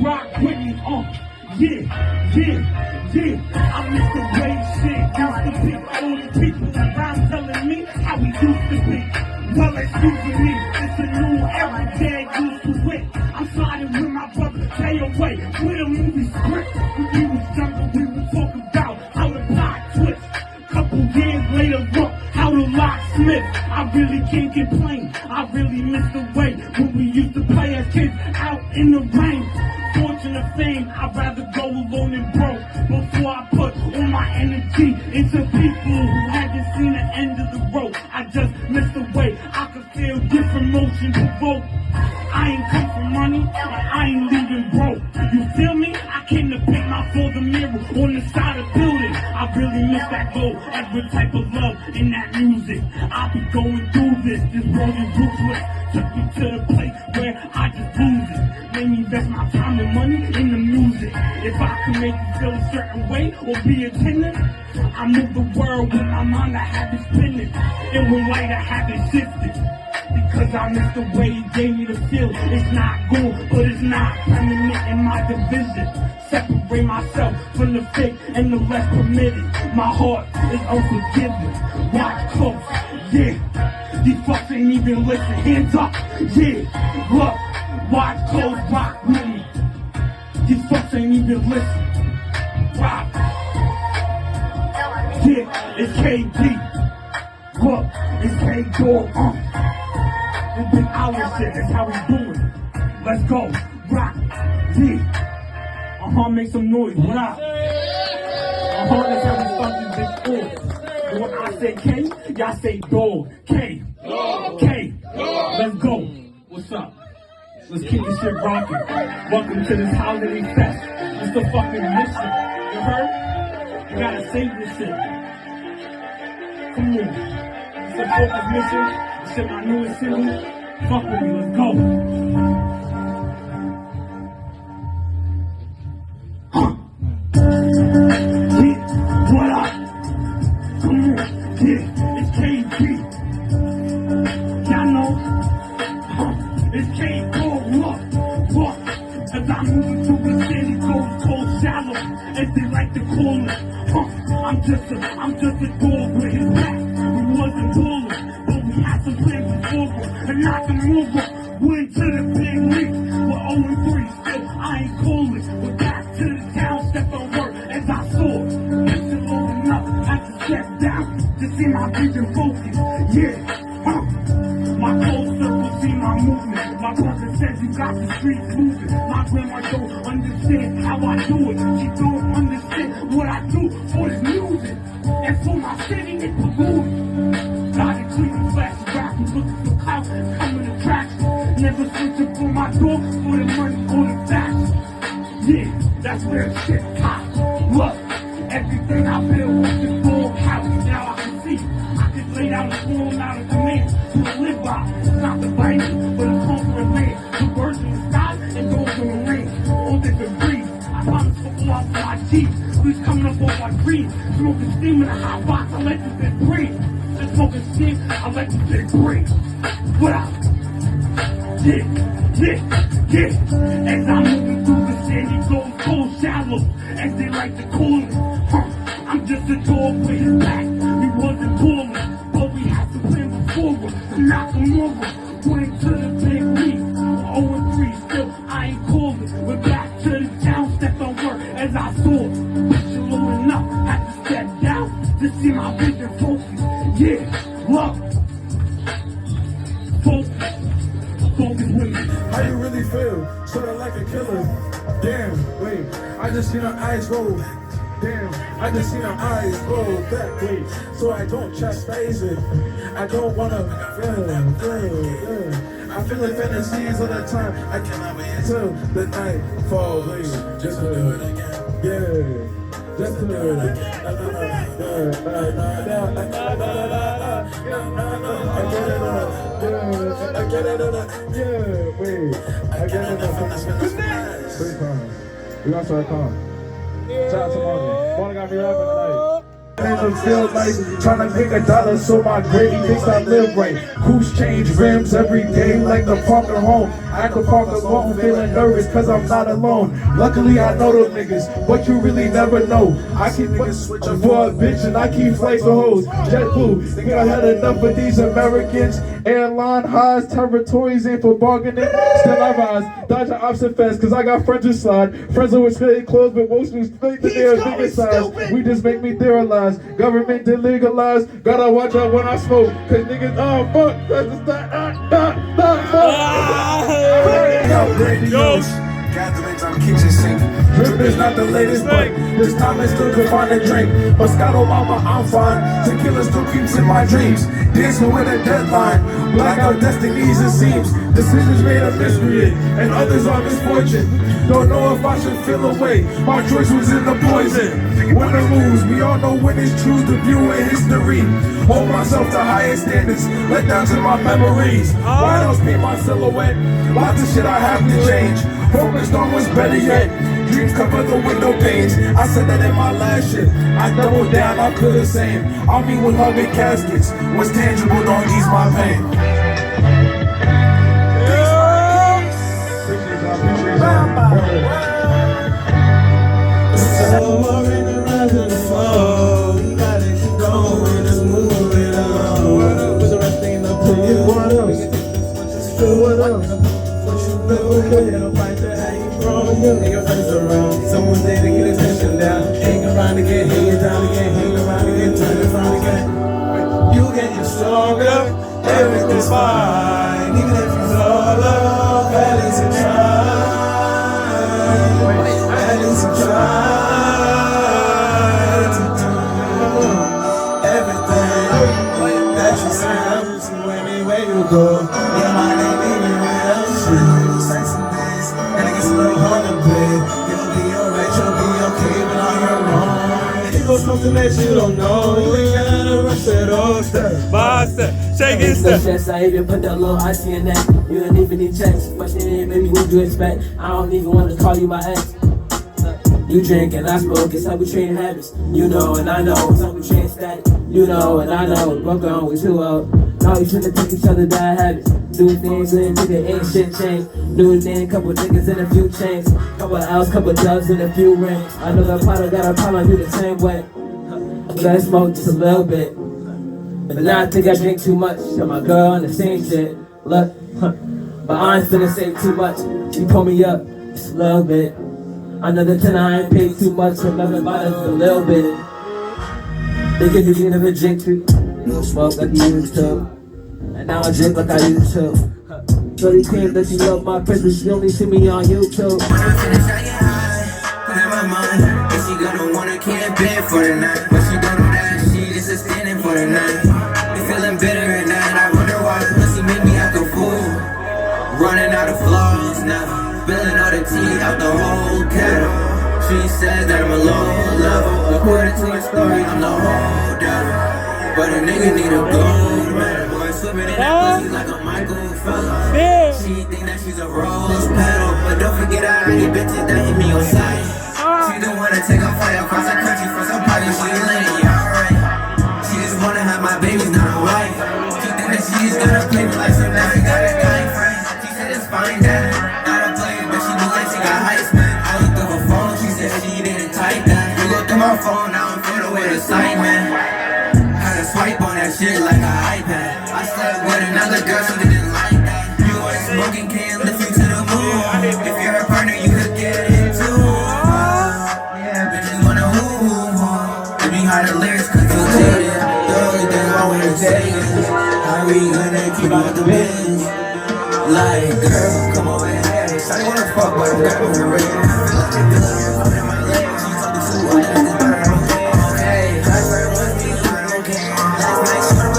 rock with me, yeah. I miss the way shit used to be. All the people around telling me how we used to be. Well, excuse me, it's a new era, dad used to win. I'm sliding with my brother, stay away with a movie script. When we was younger, we would talk about how the plot twist. Couple years later, look how the locksmith. I really can't complain, I really miss the way when we used to play as kids out in the rain. Fortune of fame, I'd rather go alone and broke before I put all my energy into people who haven't seen the end of the road. I just miss the way I could feel different motions provoke. I ain't come for money, I ain't leaving broke. You feel me? I came to pick my father mirror on the side of the building. I really miss that glow, every type of love in that music. I'll be going through this world is ruthless. Took me to the place where I just lose it. Made me invest my time and money in the music. If I can make you feel a certain way or be a tenant, I move the world with my mind, I have it spinning. And when light, I have it shifted. Because I miss the way he gave me the feel. It's not good, but it's not permanent in my division. Separate myself from the fake and the less permitted. My heart is unforgiving. Watch close, yeah. These fucks ain't even listen. Hands up, yeah. Look, watch close, rock with me. These fucks ain't even listen. Rock. Yeah, it's KD. Look, it's K-Dog, This big hour shit, that's how we doing. Let's go, rock, yeah. Make some noise, what up? That's how we start this big off. When I say K, y'all say dog. K, K, let's go. What's up? Let's keep this shit rocking. Welcome to this holiday fest. It's the fucking mission. You heard? You gotta save this shit. Come on. Support this mission. This shit my newest single. Fuck with me, let's go. Yeah, what up? Come on, yeah, it's KG. Y'all know, it's K-Dog, look. As I'm moving through the city, cold, shallow, as they like to call it. I'm just a dog with his back. We wasn't ballin', but we had some plans before and knock them over. Went to the big league, we're 0-3 still, I ain't calling. We're back to the town, step on work as I saw. It's low enough, I had to step down to see my vision focus. Yeah, my close circle see my movement. My brother says you got the streets moving. My grandma don't understand how I do it. She don't understand what I do for this music. And for my city, it's polluted. Got it clean, flash, rapping, looking for clout, coming to traction. Never switching for my door, for the money, for the fashion. Yeah, that's where the shit cops. Look, everything I built was this dog house. Now I can see, I can lay down the form out of command to live by. It's not the Bible, but a conquering land. The birds in the sky and dogs in the rain. All different breeds. I promise for all of my G's. We's coming up off my dreams. Smoking steam in a hot box, I let this bitch breathe. Just smoking steam, I let this bitch breathe. What up? Yeah. As I'm moving through the city, cold, shallow, as they like to call it. I'm just a dog with his back. We wasn't calling, but we had to plan before us. Knock them over, went to the big league. 0-3 still, I ain't calling. We're back to the town, stepped on work as I saw. Picture low enough, had to step down to see my vision focus. Yeah, look, focus with me. How you really feel? Sorta like a killer. Damn, wait, I just seen her eyes roll. Damn, I just seen her eyes roll back, wait. So I don't chastise it. I don't wanna feel. I feel like fantasies all the time. I cannot wait till the night falls. Wait, just to do it again. Yeah, just to do it again. I get it on a, yeah, wait, I get it on a, 3 times. We gonna start calm. Shout out to Marty. Marty got me rapping tonight. and feel like trying to make $1 so my gravy thinks I live right. Coops change rims every day like the parker home. I can park alone, feeling nervous cause I'm not alone. Luckily I know those niggas, but you really never know. I keep niggas switch up for a bitch and I keep flights of hoes. JetBlue, think I had enough of these Americans. Airline highs, territories ain't for bargaining. Still I rise, dodging opposite fence cause I got friends who slide. Friends who straight clothes but mostly straight to their bigger size. We just make me theorize. Government to legalize. Gotta watch out when I smoke cause niggas, oh fuck, that's just Gatherings on kitchen sink. Drip is not the latest, but this time I still can find a drink. Moscato mama, I'm fine. Tequila still creeps in my dreams. Dancing with a deadline. Blackout destinies it seems. Decisions made of mystery, and others are misfortune. Don't know if I should feel away. My choice was in the poison. Win or lose, we all know when it's true to view in history. Hold myself to higher standards. Let downs in my memories. Why else paint my silhouette? Lots of shit I have to change. Focused on what's better yet. Dreams cover the window panes. I said that in my last shit. I doubled down, I could the same. I'll meet with hugging caskets. What's tangible don't ease my pain. Someone's there to get attention down. Hang around again, hang it down again, hang around again, turn it around again. You getting stronger, everything's fine. Even if you fall off, at least you try. At least you try to do everything that you say. So anywhere you go, your mind ain't even real. You say some things, and it gets a little hard to bed. Something that you don't know, you gotta rush it all. Step by step, shake it, step. I even put that little icy in that. You don't even need checks, but then maybe what you expect. I don't even want to call you my ex. You drink and I smoke, it's how we train habits. You know and I know, it's how we train static. You know and I know, broke on, we too old. Now we trying to teach each other bad habits. Do things and nigga ain't shit changed. Do a thing, couple niggas in a few chains. Couple L's, couple dubs and a few rings. I know that Potter got a problem, do the same way. But I smoke just a little bit. But now I think I drink too much. Got my girl on the same shit. Look, but I ain't finna say too much. She pull me up just a little bit. Another 10 I ain't paid too much. I'm loving bottles a little bit. They give you never drink too. No smoke like you used to. And now I drink like I used to. Shorty claims that she love my presence. She only see me on YouTube. When I finish, I get high. Put in my mind. And she gonna wanna camp in for the night. But she don't know that she just is standing for the night. Be feeling bitter at night. I wonder why pussy make me act a fool. Running out of flaws now. Spilling all the tea out the whole kettle. She says that I'm a low level. According to her story, I'm the whole devil. But a nigga need a gold medal. Boy, swimming in that pussy like a Michael Phelps. She think that she's a rose petal. But don't forget I already bitches that hit me on sight. She don't wanna take a flight across the country for some party. She lit, yeah, alright. She just wanna have my babies, not a wife. She think that she's gonna play me like some now she got a guy friend. She said it's fine, dad. Not a player, but she look like she got heights, man. I looked up her phone, she said she didn't type that. You looked at my phone, now I'm filled with excitement. Swipe on that shit like an iPad. I slept with another girl, she didn't like that. You ain't smoking, can't lift you to the moon. If you're a partner, you could get it too. Yeah, bitches wanna woo. Let me hide the lyrics, cause you cheated. The only thing I wanna say is, how we gonna keep out the biz? Like, girl, come over here. I wanna fuck, but I'm grabbing her ring. I'm in my legs, you talking too much, that's the third.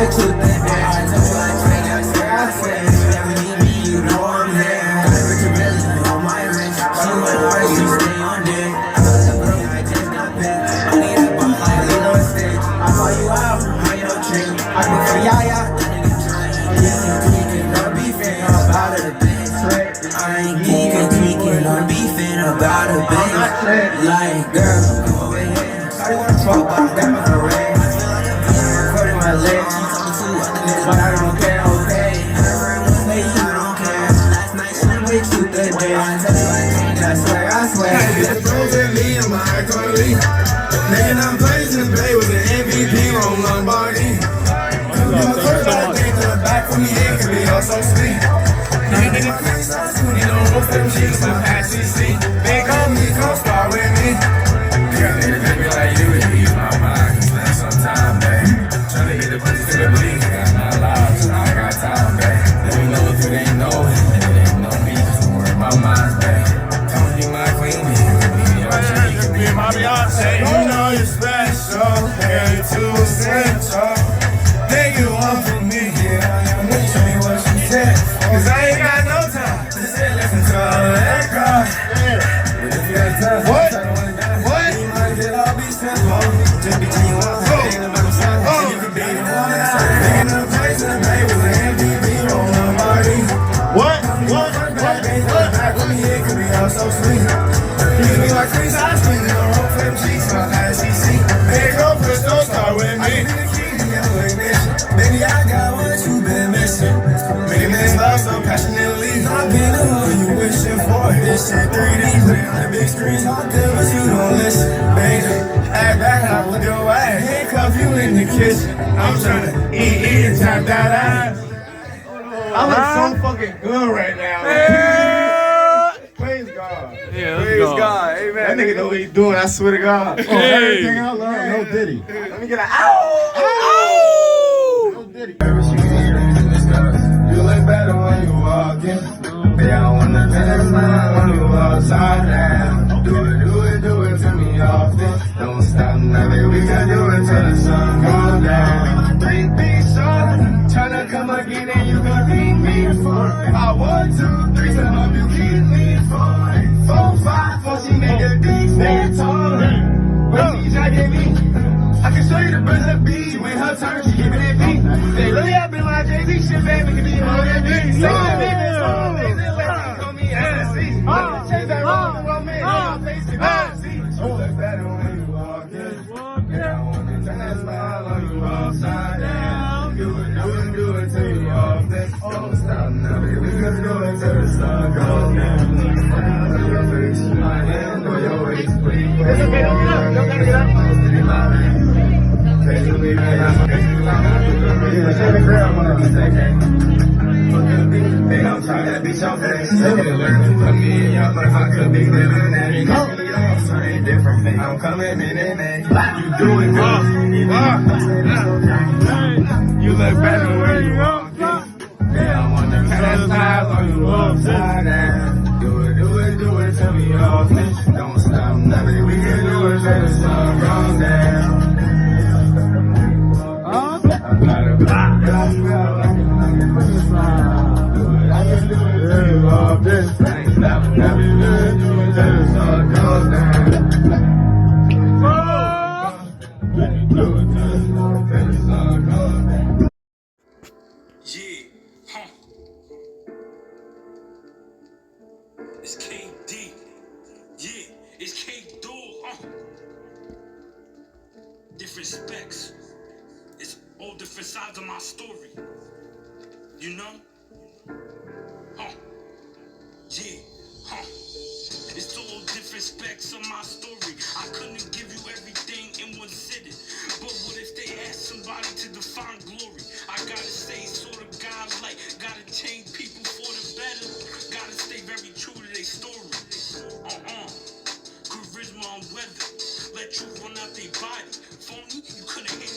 Too bad, I told you I can't, I swear I said. Never need me, you know I'm there. Got a rich ability on my wrist. She went hard, she stay on dick. I got the money, I just got big. I need a ball, I lean on stage. I call you out, how you don't drink. I go for yaya, that nigga drink. Yeah, tweaking, I'm beefing about a bitch. I ain't geeking, tweaking, I'm beefing about a bitch. Like, girl, come over here. I wanna fuck, but I'm grabbing for ring. Nigga, bros and me and my Carly. Nigga, I'm blazing, babe, with an MVP on Lombardi. My first life came to the back when he hit, could be all so sweet. Nigga, my face on Tootie, don't roll them cheeks, my past CC. Big on me, come start with me. Girl, baby, like you, you eat my mind, can spend some time, babe. Tryna get the pussy to the bleed, got my life, I got time, babe. Let me know if it ain't no it, it ain't no me, cause I'm worried about mine, babe. Come be my queen, we can be your G, you can be my Beyonce. You know you're special, hey, too essential. Then you want from me, yeah, show me what you said, cause I ain't got no time to sit, listen to all of that cry. But if you got time, what? You might get all be simple, just be genuine, ain't about to stop, you can be the one that's in the place and they was an MVP on Lombardi. What? Back when he hit, could be all so sweet. You can be like Chris Austin, you know, roll flip cheeks, my ICC. Big girl, first don't start with me. Baby, I got what you been missing. Making this love so passionately. I've been the one you wishing for. This shit 3D, put it on the big screen. All good, but you don't listen. Baby, act back, I would go ass. Handcuff you in the kitchen. I'm tryna eat and tap that ass. I look so fucking good right now. Yeah. Praise God. Yeah, Praise God. Amen. That nigga know what he's doing, I swear to God. Everything I love, no Diddy. Let me get an ow! No Diddy. You look better when you walk in. They all wanna dance now when you upside down. Do it to me often. Don't stop, never. We can do it till the sun goes down. 3 feet short, tryna come again and you gon' need me for it. I 1, 2, 3, so hope you keep me for it. 4, 5, 4, she make the big stand taller. When she jacking me, I can show you the birds of the bee. When her turn, she giving it beat. They really up in my Jay-Z shit, baby, can be more than me. Say that baby, it's all they did like call me Annecy. Change that wrong romance, I'm facing Annecy. You look better when you walk in. Yeah, I want to turn that smile on you upside down. Do it till you off this. Don't stop now, baby, we can do it till the sun goes down. Your face, my hand, or your waist, please. It's okay, don't get up, don't gotta get up. I'm trying to be your face. They can learn to put me in your life. I could be living that. You know, something different. I'm coming in and you do it good. You look better when you walk in. Yeah, I want to turn that smile on you upside down. Do it till we all finish. Don't stop, nothing. We can do it till the sun goes down. It's KD. Yeah, it's K-Dog. Different specs. It's all different sides of my story. You know? Yeah. It's all different specs of my story. I couldn't give you everything in one sitting. But what if they ask somebody to define glory? I gotta stay sort of godlike. Gotta change people for the better. Gotta stay very true to their story. Charisma on weather. Let you run out their body. Phony, you couldn't hit